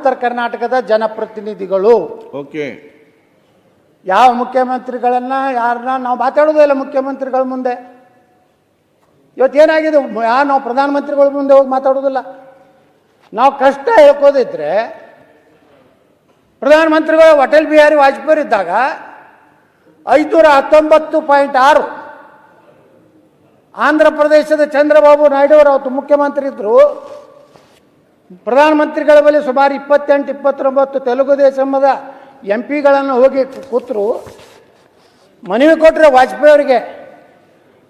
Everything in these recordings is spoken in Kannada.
ಉತ್ತರ ಕರ್ನಾಟಕದ ಜನಪ್ರತಿನಿಧಿಗಳು. ಓಕೆ, ಯಾವ ಮುಖ್ಯಮಂತ್ರಿಗಳನ್ನ ಯಾರನ್ನ ನಾವು ಮಾತಾಡೋದೇ ಇಲ್ಲ ಮುಖ್ಯಮಂತ್ರಿಗಳ ಮುಂದೆ. ಇವತ್ತೇನಾಗಿದೆ, ನಾವು ಪ್ರಧಾನಮಂತ್ರಿಗಳ ಮುಂದೆ ಹೋಗಿ ಮಾತಾಡೋದಿಲ್ಲ. ನಾವು ಕಷ್ಟ ಹೇಳ್ಕೋದಿದ್ರೆ ಪ್ರಧಾನಮಂತ್ರಿಗಳು ಅಟಲ್ ಬಿಹಾರಿ ವಾಜಪೇಯಿ ಇದ್ದಾಗ 519.6 ಆಂಧ್ರ ಪ್ರದೇಶದ ಚಂದ್ರಬಾಬು ನಾಯ್ಡು ಅವರು ಅವತ್ತು ಮುಖ್ಯಮಂತ್ರಿ ಇದ್ದರು. ಪ್ರಧಾನಮಂತ್ರಿಗಳ ಬಳಿ ಸುಮಾರು 28-29 ತೆಲುಗು ದೇಶಮದ MP ಹೋಗಿ ಕೂತರು, ಮನವಿ ಕೊಟ್ಟರೆ ವಾಜಪೇಯಿ ಅವರಿಗೆ.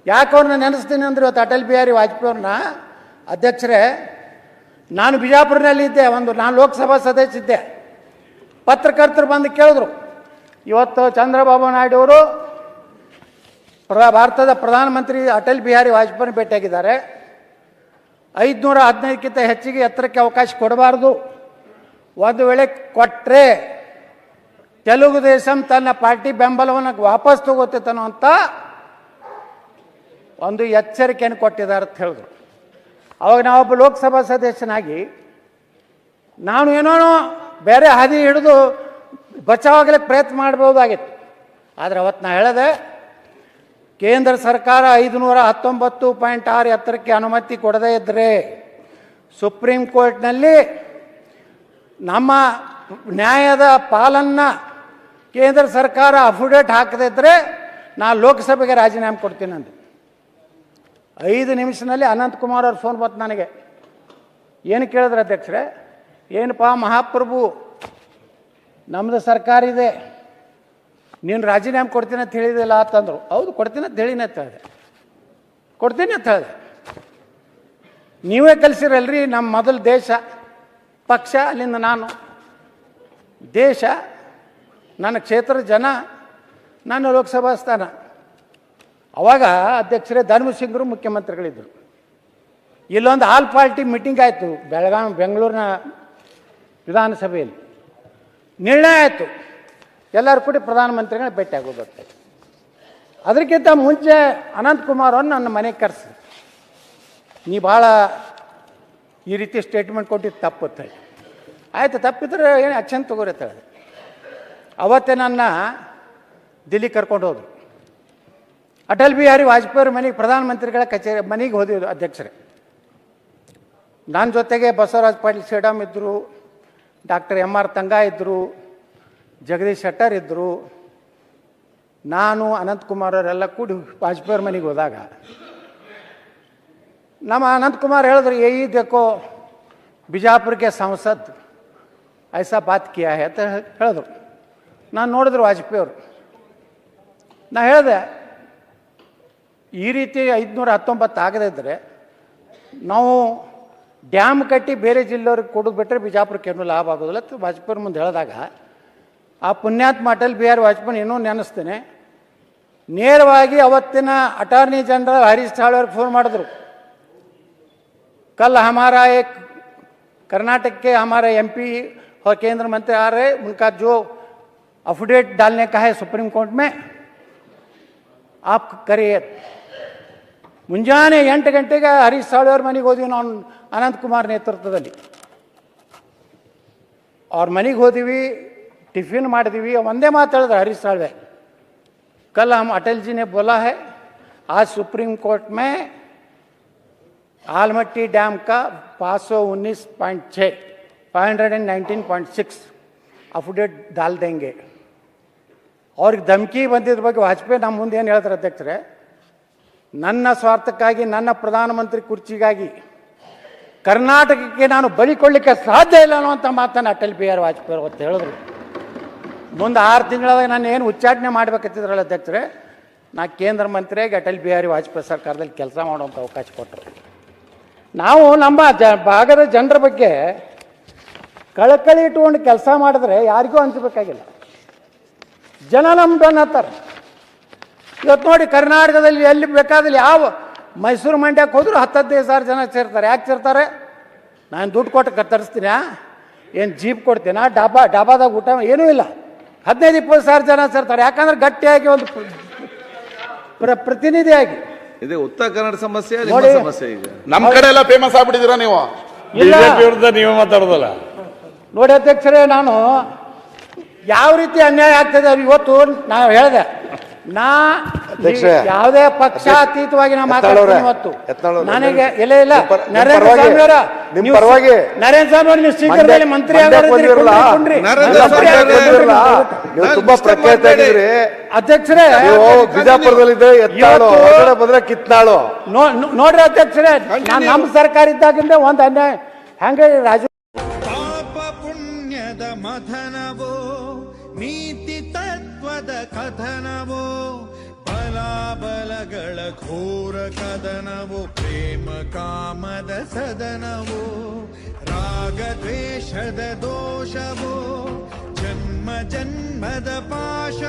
ಯಾಕೆ ಅವ್ರನ್ನ ನೆನೆಸ್ತೀನಿ ಅಂದ್ರೆ ಇವತ್ತು ಅಟಲ್ ಬಿಹಾರಿ ವಾಜಪೇಯಿ ಅವ್ರನ್ನ, ಅಧ್ಯಕ್ಷರೇ ನಾನು ಬಿಜಾಪುರನಲ್ಲಿದ್ದೆ, ನಾನು ಲೋಕಸಭಾ ಸದಸ್ಯ ಇದ್ದೆ. ಪತ್ರಕರ್ತರು ಬಂದು ಕೇಳಿದ್ರು, ಇವತ್ತು ಚಂದ್ರಬಾಬು ನಾಯ್ಡು ಅವರು ಭಾರತದ ಪ್ರಧಾನಮಂತ್ರಿ ಅಟಲ್ ಬಿಹಾರಿ ವಾಜಪೇಯಿ ಭೇಟಿಯಾಗಿದ್ದಾರೆ. 515ಕ್ಕಿಂತ ಹೆಚ್ಚಿಗೆ ಎತ್ತರಕ್ಕೆ ಅವಕಾಶ ಕೊಡಬಾರ್ದು, ಒಂದು ವೇಳೆ ಕೊಟ್ಟರೆ ತೆಲುಗು ದೇಶಂ ತನ್ನ ಪಾರ್ಟಿ ಬೆಂಬಲವನ್ನು ವಾಪಸ್ ತಗೋತೇತನೋ ಅಂತ ಒಂದು ಎಚ್ಚರಿಕೆಯನ್ನು ಕೊಟ್ಟಿದ್ದಾರೆ ಅಂತ ಹೇಳಿದ್ರು. ಅವಾಗ ನಾವೊಬ್ಬ ಲೋಕಸಭಾ ಸದಸ್ಯನಾಗಿ ನಾನು ಏನೋ ಬೇರೆ ಹಾದಿ ಹಿಡಿದು ಬಚಾವಾಗಲಿಕ್ಕೆ ಪ್ರಯತ್ನ ಮಾಡ್ಬೋದಾಗಿತ್ತು. ಆದರೆ ಅವತ್ತು ನಾ ಹೇಳಿದೆ, ಕೇಂದ್ರ ಸರ್ಕಾರ 519.6 ಎತ್ತರಕ್ಕೆ ಅನುಮತಿ ಕೊಡದೇ ಇದ್ದರೆ ಸುಪ್ರೀಂ ಕೋರ್ಟ್ನಲ್ಲಿ ನಮ್ಮ ನ್ಯಾಯದ ಪಾಲನ್ನು ಕೇಂದ್ರ ಸರ್ಕಾರ ಅಫಿಡೇಟ್ ಹಾಕದೇ ಇದ್ದರೆ ನಾನು ಲೋಕಸಭೆಗೆ ರಾಜೀನಾಮೆ ಕೊಡ್ತೀನಿ ಅಂದೆ. 5 ನಿಮಿಷದಲ್ಲಿ ಅನಂತಕುಮಾರ್ ಅವ್ರ ಫೋನ್ ಬಂತು ನನಗೆ. ಏನು ಕೇಳಿದ್ರೆ ಅಧ್ಯಕ್ಷರೇ, ಏನಪ್ಪ ಮಹಾಪ್ರಭು, ನಮ್ಮದು ಸರ್ಕಾರ ಇದೆ, ನೀನು ರಾಜೀನಾಮೆ ಕೊಡ್ತೀನಿ ಅಂತ ಹೇಳಿದಿಲ್ಲ ಅಂತಂದರು. ಹೌದು ಕೊಡ್ತೀನಿ ಅಂತ ಹೇಳಿನ ಅಂತ ಹೇಳಿದೆ, ಕೊಡ್ತೀನಿ ಅಂತ ಹೇಳಿದೆ. ನೀವೇ ಕಲಿಸಿರಲ್ರಿ ನಮ್ಮ ಮೊದಲು ದೇಶ ಪಕ್ಷ, ಅಲ್ಲಿಂದ ನಾನು ದೇಶ, ನನ್ನ ಕ್ಷೇತ್ರದ ಜನ, ನನ್ನ ಲೋಕಸಭಾ ಸ್ಥಾನ. ಅವಾಗ ಅಧ್ಯಕ್ಷರೇ ಧರ್ಮಸಿಂಗರು ಮುಖ್ಯಮಂತ್ರಿಗಳಿದ್ದರು. ಇಲ್ಲೊಂದು ಆಲ್ ಪಾರ್ಟಿ ಮೀಟಿಂಗ್ ಆಯಿತು ಬೆಂಗಳೂರಿನ ವಿಧಾನಸಭೆಯಲ್ಲಿ. ನಿರ್ಣಯ ಆಯಿತು, ಎಲ್ಲರೂ ಕೂಡಿ ಪ್ರಧಾನಮಂತ್ರಿಗಳನ್ನ ಭೇಟಿ ಆಗೋದಕ್ಕೆ. ಅದಕ್ಕಿಂತ ಮುಂಚೆ ಅನಂತಕುಮಾರ್ ಅವ್ರನ್ನ ನನ್ನ ಮನೆಗೆ ಕರೆಸಿ, ನೀ ಭಾಳ ಈ ರೀತಿ ಸ್ಟೇಟ್ಮೆಂಟ್ ಕೊಟ್ಟಿದ್ದು ತಪ್ಪುತ್ತೆ. ಆಯಿತು, ತಪ್ಪಿದ್ರೆ ಏನು ಆ್ಯಕ್ಷನ್ ತಗೋರಿ ಅಂತ ಹೇಳಿದೆ. ಅವತ್ತೇ ನನ್ನ ದಿಲ್ಲಿ ಕರ್ಕೊಂಡು ಹೋದ್ರು. ಅಟಲ್ ಬಿಹಾರಿ ವಾಜಪೇಯಿ ಮನೆಗೆ, ಪ್ರಧಾನಮಂತ್ರಿಗಳ ಕಚೇರಿ ಮನೆಗೆ ಹೋದಿದ್ರು ಅಧ್ಯಕ್ಷರೇ. ನನ್ನ ಜೊತೆಗೆ ಬಸವರಾಜ್ ಪಾಟೀಲ್ ಸೇಡಮ್ ಇದ್ದರು, ಡಾಕ್ಟರ್ MR ತಂಗಾ ಇದ್ದರು, ಜಗದೀಶ್ ಶೆಟ್ಟರ್ ಇದ್ದರು, ನಾನು ಅನಂತಕುಮಾರ್ ಅವರೆಲ್ಲ ಕೂಡಿ ವಾಜಪೇಯಿ ಮನೆಗೆ ಹೋದಾಗ ನಮ್ಮ ಅನಂತಕುಮಾರ್ ಹೇಳಿದ್ರು, ಯಹಿ ದೇಖೋ ಬಿಜಾಪುರ ಕೆ ಸಂಸದ್ ಐಸಾ ಬಾತ್ ಕಿಯಾ ಹೈ ಅಂತ ಹೇಳಿದ್ರು. ನಾನು ನೋಡಿದ್ರು ವಾಜಪೇಯಿ ಅವರು. ನಾ ಹೇಳಿದೆ, ಈ ರೀತಿ 519 ಆಗದೇ ಇದ್ದರೆ ನಾವು ಡ್ಯಾಮ್ ಕಟ್ಟಿ ಬೇರೆ ಜಿಲ್ಲೆಯವ್ರಿಗೆ ಕೊಡೋದು ಬಿಟ್ಟರೆ ಬಿಜಾಪುರಕ್ಕೆ ಏನೂ ಲಾಭ ಆಗೋದಿಲ್ಲ ಅಂತ ವಾಜಪೇಯಿ ಮುಂದೆ ಹೇಳಿದಾಗ, ಆ ಪುಣ್ಯಾತ್ಮ ಅಟಲ್ ಬಿಹಾರಿ ವಾಜಪೇಯಿ ಏನೋ ನೆನೆಸ್ತೇನೆ, ನೇರವಾಗಿ ಅವತ್ತಿನ ಅಟಾರ್ನಿ ಜನರಲ್ ಹರೀಶ್ ಸಾಳ್ವೆ ಅವ್ರಿಗೆ ಫೋನ್ ಮಾಡಿದ್ರು. कल हमारा एक कर्नाटक के हमारे MP और केंद्र मंत्री आ रहे, उनका जो अफिडेविट डालने का है सुप्रीम कोर्ट में, आप करिए. ಮುಂಜಾನೆ 8 ಗಂಟೆಗೆ ಹರೀಶ್ ಸಾಳ್ವೆ ಅವ್ರ ಮನೆಗೆ ಹೋದ್ವಿ ನಾವು, ಅನಂತಕುಮಾರ್ ನೇತೃತ್ವದಲ್ಲಿ. ಅವ್ರ ಮನೆಗೆ ಹೋದಿವಿ, ಟಿಫಿನ್ ಮಾಡಿದ್ವಿ. ಒಂದೇ ಮಾತು ಹೇಳಿದ್ರು ಹರೀಶ್ ಸಾಳ್ವೆ, कल हम अटल जी ने बोला है आज सुप्रीम कोर्ट में आलमट्टी डैम का 519.6 519.6 अफिडेविट डाल देंगे. ಅವ್ರಿಗೆ ಧಮಕಿ ಬಂದಿದ್ರ ಬಗ್ಗೆ ವಾಜಪೇಯಿ ನಮ್ಮ ಮುಂದೆ ಏನು ಹೇಳ್ತಾರೆ ಅಧ್ಯಕ್ಷರೇ, ನನ್ನ ಸ್ವಾರ್ಥಕ್ಕಾಗಿ, ನನ್ನ ಪ್ರಧಾನಮಂತ್ರಿ ಕುರ್ಚಿಗಾಗಿ ಕರ್ನಾಟಕಕ್ಕೆ ನಾನು ಬಲಿ ಕೊಡಲಿಕ್ಕೆ ಸಾಧ್ಯ ಇಲ್ಲ ಅನ್ನುವಂಥ ಮಾತನ್ನು ಅಟಲ್ ಬಿಹಾರಿ ವಾಜಪೇಯಿ ಅವತ್ತು ಹೇಳಿದ್ರು. ಮುಂದೆ 6 ತಿಂಗಳಾಗ ನಾನು ಏನು ಉಚ್ಚಾಟನೆ ಮಾಡಬೇಕಂತಿದ್ರಲ್ಲ ಅಧ್ಯಕ್ಷರೇ, ನಾ ಕೇಂದ್ರ ಮಂತ್ರಿಯಾಗಿ ಅಟಲ್ ಬಿಹಾರಿ ವಾಜಪೇಯಿ ಸರ್ಕಾರದಲ್ಲಿ ಕೆಲಸ ಮಾಡುವಂಥ ಅವಕಾಶ ಕೊಟ್ಟರು. ನಾವು ನಮ್ಮ ಭಾಗದ ಜನರ ಬಗ್ಗೆ ಕಳಕಳಿ ಇಟ್ಕೊಂಡು ಕೆಲಸ ಮಾಡಿದ್ರೆ ಯಾರಿಗೂ ಹಂಚಬೇಕಾಗಿಲ್ಲ. ಜನ ನಮ್ಮ ಬೆನ್ನತ್ತಾರೆ. ಇವತ್ತು ನೋಡಿ, ಕರ್ನಾಟಕದಲ್ಲಿ ಎಲ್ಲಿ ಬೇಕಾದಲ್ಲಿ, ಯಾವ ಮೈಸೂರು ಮಂಡ್ಯಕ್ಕೆ ಹೋದ್ರು 10-15 ಜನ ಸೇರ್ತಾರೆ. ಯಾಕೆ ಸೇರ್ತಾರೆ? ನಾನು ದುಡ್ಡು ಕೊಟ್ಟು ತರಿಸ್ತೀನಿ, ಏನು ಜೀಪ್ ಕೊಡ್ತೀನ, ಡಾಬಾದಾಗ ಊಟ ಏನೂ ಇಲ್ಲ. 15-20 ಜನ ಸೇರ್ತಾರೆ. ಯಾಕಂದ್ರೆ ಗಟ್ಟಿಯಾಗಿ ಒಂದು ಪ್ರತಿನಿಧಿಯಾಗಿ. ಇದು ಉತ್ತರ ಕನ್ನಡ ಸಮಸ್ಯೆ, ಸಮಸ್ಯೆ ಈಗ ನಮ್ಮ ಕಡೆ ಎಲ್ಲ ಫೇಮಸ್ ಆಗ್ಬಿಟ್ಟಿದ್ದೀರಾ ನೀವು. ಇಲ್ಲ ವಿರುದ್ಧ ನೀವೇ ಮಾತಾಡೋದಲ್ಲ. ನೋಡಿ ಅಧ್ಯಕ್ಷರೇ, ನಾನು ಯಾವ ರೀತಿ ಅನ್ಯಾಯ ಆಗ್ತದೆ ಅದು ಇವತ್ತು ನಾವು ಹೇಳಿದೆ. ಯಾವುದೇ ಪಕ್ಷಾತೀತವಾಗಿ ನಾವು ಮಾತಾಡ್ತೀನಿ ಇವತ್ತು. ನನಗೆ ಇಲ್ಲ ನರೇಂದ್ರ ಸ್ವಾಮಿ ಅವರ ನರೇಂದ್ರ ಸ್ವಾಮಿ ಅವರು ನೀವು ಶೀಘ್ರದಲ್ಲಿ ಮಂತ್ರಿ ತುಂಬಾ ಪ್ರಖ್ಯಾತ ಅಧ್ಯಕ್ಷರೇ. ಬಿಜಾಪುರದಲ್ಲಿದ್ದೆ ಬಂದ್ರೆ ಕಿತ್ನಾಳು ನೋಡ್ರಿ ಅಧ್ಯಕ್ಷರೇ, ನಮ್ಮ ಸರ್ಕಾರ ಇದ್ದಾಗಿಂದ ಒಂದು ಅನ್ಯಾಯ ಹೆಂಗೆ ರಾಜು ಪುಣ್ಯದ ಮಥನವೋ ನೀತಿ ತತ್ವದ ಕಥನವೋ ಬಲಾಬಲಗಳ ಘೋರ ಕದನವೋ ಪ್ರೇಮ ಕಾಮದ ಸದನವೋ ರಾಗ ದ್ವೇಷದ ದೋಷವೋ ಜನ್ಮ ಜನ್ಮದ ಪಾಶ